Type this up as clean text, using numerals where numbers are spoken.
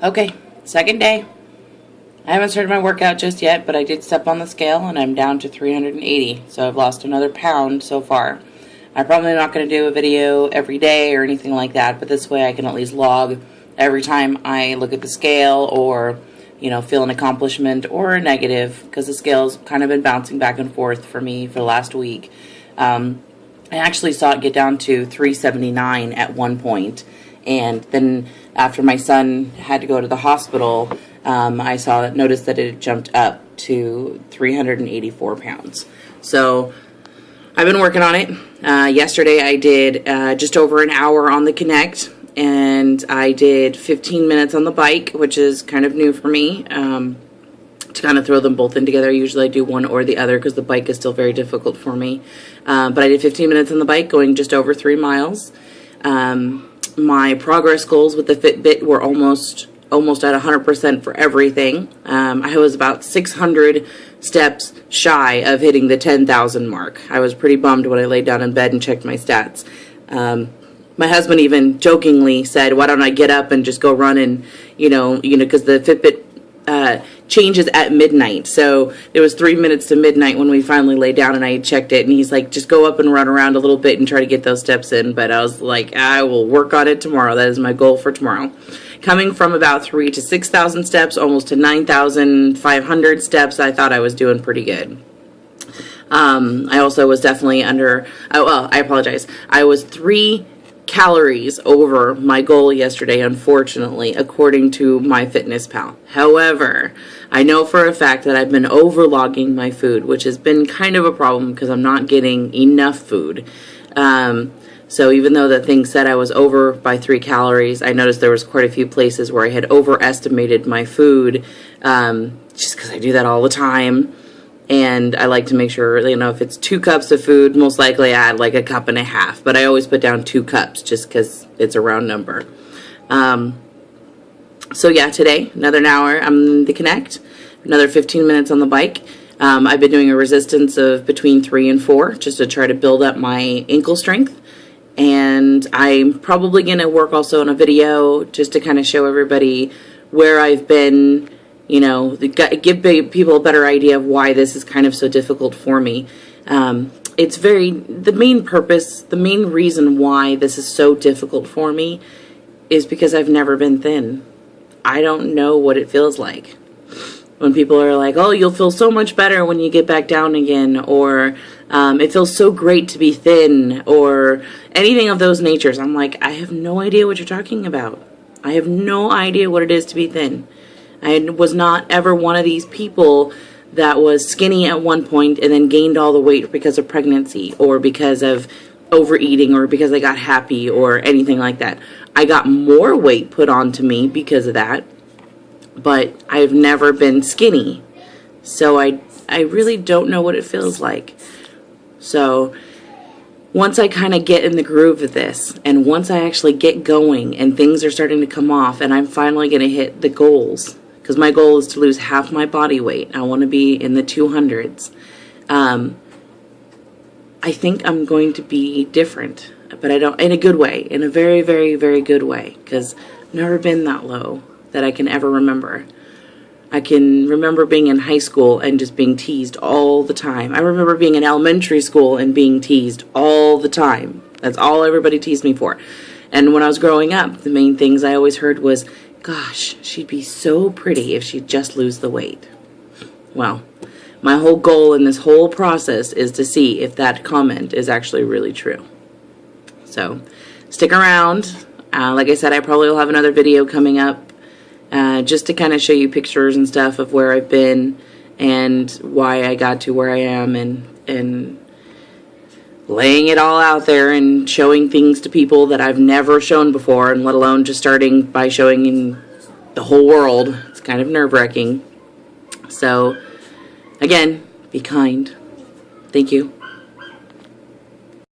Okay, second day. I haven't started my workout just yet, but I did step on the scale and I'm down to 380. So I've lost another pound so far. I'm probably not going to do a video every day or anything like that, but this way I can at least log every time I look at the scale or, feel an accomplishment or a negative, because the scale's kind of been bouncing back and forth for me for the last week. I actually saw it get down to 379 at one point, and then after my son had to go to the hospital, I noticed that it had jumped up to 384 pounds. So I've been working on it. Yesterday I did just over an hour on the Kinect, and I did 15 minutes on the bike, which is kind of new for me. To kind of throw them both in together. Usually I do one or the other because the bike is still very difficult for me. But I did 15 minutes on the bike, going just over 3 miles. My progress goals with the Fitbit were almost at 100% for everything. I was about 600 steps shy of hitting the 10,000 mark. I was pretty bummed when I laid down in bed and checked my stats. My husband even jokingly said, "Why don't I get up and just go run?" And because the Fitbit changes at midnight. So it was 3 minutes to midnight when we finally lay down and I checked it, and he's like, "Just go up and run around a little bit and try to get those steps in." But I was like, I will work on it tomorrow. That is my goal for tomorrow. Coming from about 3,000 to 6,000 steps, almost to 9,500 steps, I thought I was doing pretty good. I also was definitely I apologize. I was 3 calories over my goal yesterday, unfortunately, according to MyFitnessPal. However, I know for a fact that I've been overlogging my food, which has been kind of a problem because I'm not getting enough food. So even though the thing said I was over by 3 calories, I noticed there was quite a few places where I had overestimated my food, just because I do that all the time. And I like to make sure, if it's 2 cups of food, most likely I add like a cup and a half. But I always put down 2 cups just because it's a round number. So yeah, today, another hour on the Kinect, another 15 minutes on the bike. I've been doing a resistance of between 3 and 4 just to try to build up my ankle strength. And I'm probably going to work also on a video just to kind of show everybody where I've been, give people a better idea of why this is kind of so difficult for me. The main reason why this is so difficult for me is because I've never been thin. I don't know what it feels like. When people are like, "Oh, you'll feel so much better when you get back down again," or "It feels so great to be thin," or anything of those natures. I'm like, I have no idea what you're talking about. I have no idea what it is to be thin. I was not ever one of these people that was skinny at one point and then gained all the weight because of pregnancy or because of overeating or because I got happy or anything like that. I got more weight put onto me because of that, but I've never been skinny. So I really don't know what it feels like. So once I kind of get in the groove of this, and once I actually get going and things are starting to come off and I'm finally going to hit the goals, because my goal is to lose half my body weight. I want to be in the 200s. I think I'm going to be different, but I don't, in a good way, in a very, very, very good way, because I've never been that low that I can ever remember. I can remember being in high school and just being teased all the time. I remember being in elementary school and being teased all the time. That's all everybody teased me for. And when I was growing up, the main things I always heard was, "Gosh, she'd be so pretty if she'd just lose the weight." Well, my whole goal in this whole process is to see if that comment is actually really true. So, stick around. Like I said, I probably will have another video coming up just to kind of show you pictures and stuff of where I've been and why I got to where I am, and laying it all out there and showing things to people that I've never shown before, and let alone just starting by showing in the whole world. It's kind of nerve-wracking. So, again, be kind. Thank you.